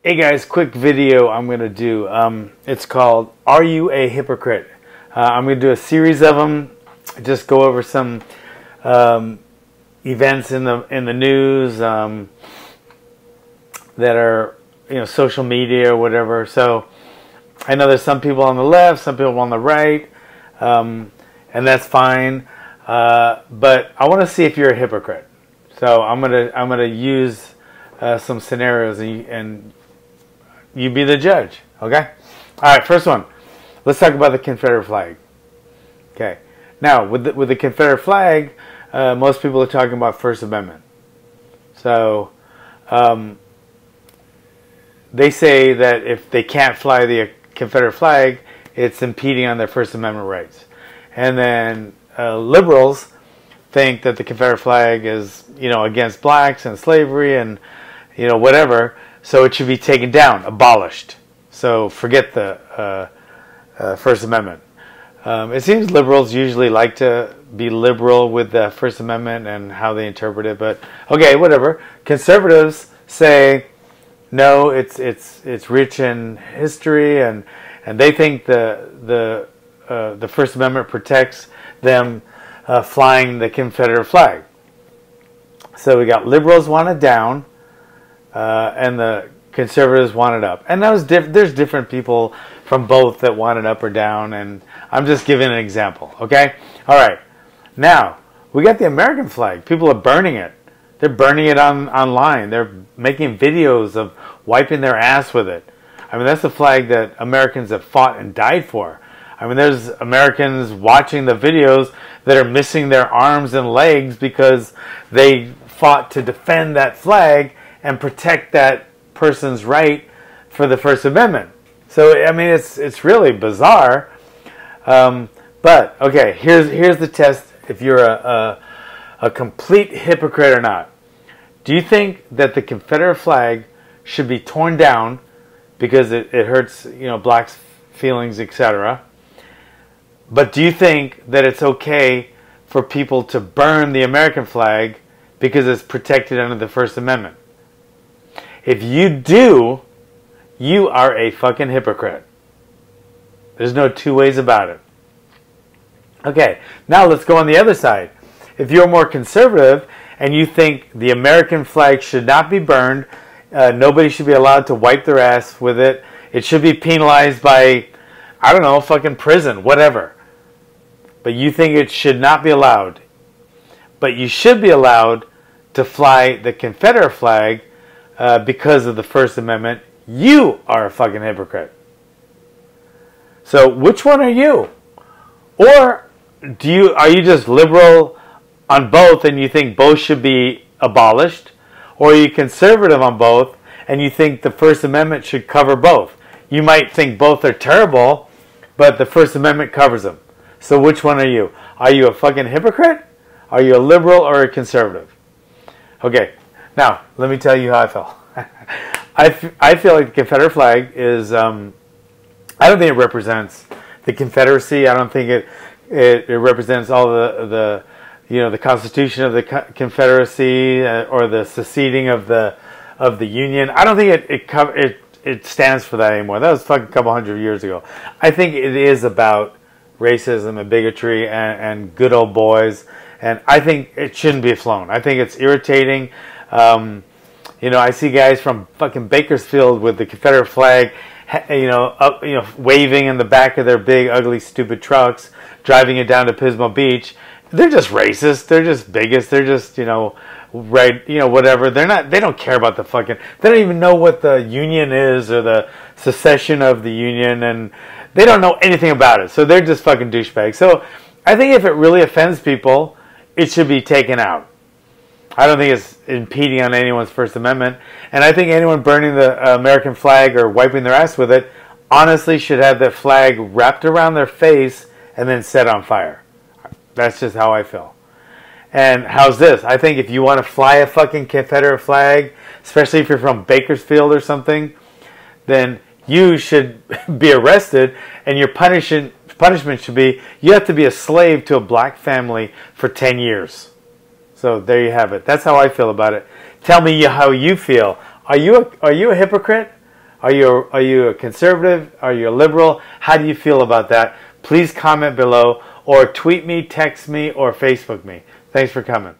Hey guys, quick video I'm going to do. It's called Are You a Hypocrite? I'm going to do a series of them. Just go over some events in the news that are, social media or whatever. So I know there's some people on the left, some people on the right, and that's fine. But I want to see if you're a hypocrite. So I'm gonna use some scenarios and you be the judge, okay? All right, first one. Let's talk about the Confederate flag. Okay. Now, with the Confederate flag, most people are talking about First Amendment. So, they say that if they can't fly the Confederate flag, it's impeding on their First Amendment rights. And then liberals think that the Confederate flag is, against blacks and slavery and, whatever. So it should be taken down, abolished. So forget the First Amendment. It seems liberals usually like to be liberal with the First Amendment and how they interpret it, but okay, whatever. Conservatives say no, it's rich in history, and they think the First Amendment protects them flying the Confederate flag. So we got liberals want it down. And the conservatives want it up. And there's different people from both that want it up or down, and I'm just giving an example, okay? All right. Now, we got the American flag. People are burning it. They're burning it online. They're making videos of wiping their ass with it. I mean, that's the flag that Americans have fought and died for. I mean, there's Americans watching the videos that are missing their arms and legs because they fought to defend that flag and protect that person's right for the First Amendment. So I mean, it's really bizarre. But okay, here's the test if you're a complete hypocrite or not. Do you think that the Confederate flag should be torn down because it hurts blacks' feelings, etc.? But do you think that it's okay for people to burn the American flag because it's protected under the First Amendment? If you do, you are a fucking hypocrite. There's no two ways about it. Okay, now let's go on the other side. If you're more conservative and you think the American flag should not be burned, nobody should be allowed to wipe their ass with it, it should be penalized by, I don't know, fucking prison, whatever. But you think it should not be allowed. But you should be allowed to fly the Confederate flag because of the First Amendment. You are a fucking hypocrite. So which one are you? Or are you just liberal on both and you think both should be abolished? Or are you conservative on both and you think the First Amendment should cover both? You might think both are terrible, but the First Amendment covers them. So which one are you? Are you a fucking hypocrite? Are you a liberal or a conservative? Okay. Now, let me tell you how I feel. I feel like the Confederate flag is, I don't think it represents the Confederacy. I don't think it represents all the Constitution of the Confederacy or the seceding of the Union. I don't think it stands for that anymore. That was fucking a couple hundred years ago. I think it is about racism and bigotry and good old boys. And I think it shouldn't be flown. I think it's irritating. I see guys from fucking Bakersfield with the Confederate flag, waving in the back of their big, ugly, stupid trucks, driving it down to Pismo Beach. They're just racist. They're just bigots. They're just, whatever. They don't care about the fucking, they don't even know what the Union is or the secession of the Union, and they don't know anything about it. So they're just fucking douchebags. So I think if it really offends people, it should be taken out. I don't think it's impeding on anyone's First Amendment. And I think anyone burning the American flag or wiping their ass with it honestly should have that flag wrapped around their face and then set on fire. That's just how I feel. And how's this? I think if you want to fly a fucking Confederate flag, especially if you're from Bakersfield or something, then you should be arrested, and your punishment should be you have to be a slave to a black family for 10 years. So there you have it. That's how I feel about it. Tell me how you feel. Are you a hypocrite? Are you a conservative? Are you a liberal? How do you feel about that? Please comment below or tweet me, text me, or Facebook me. Thanks for coming.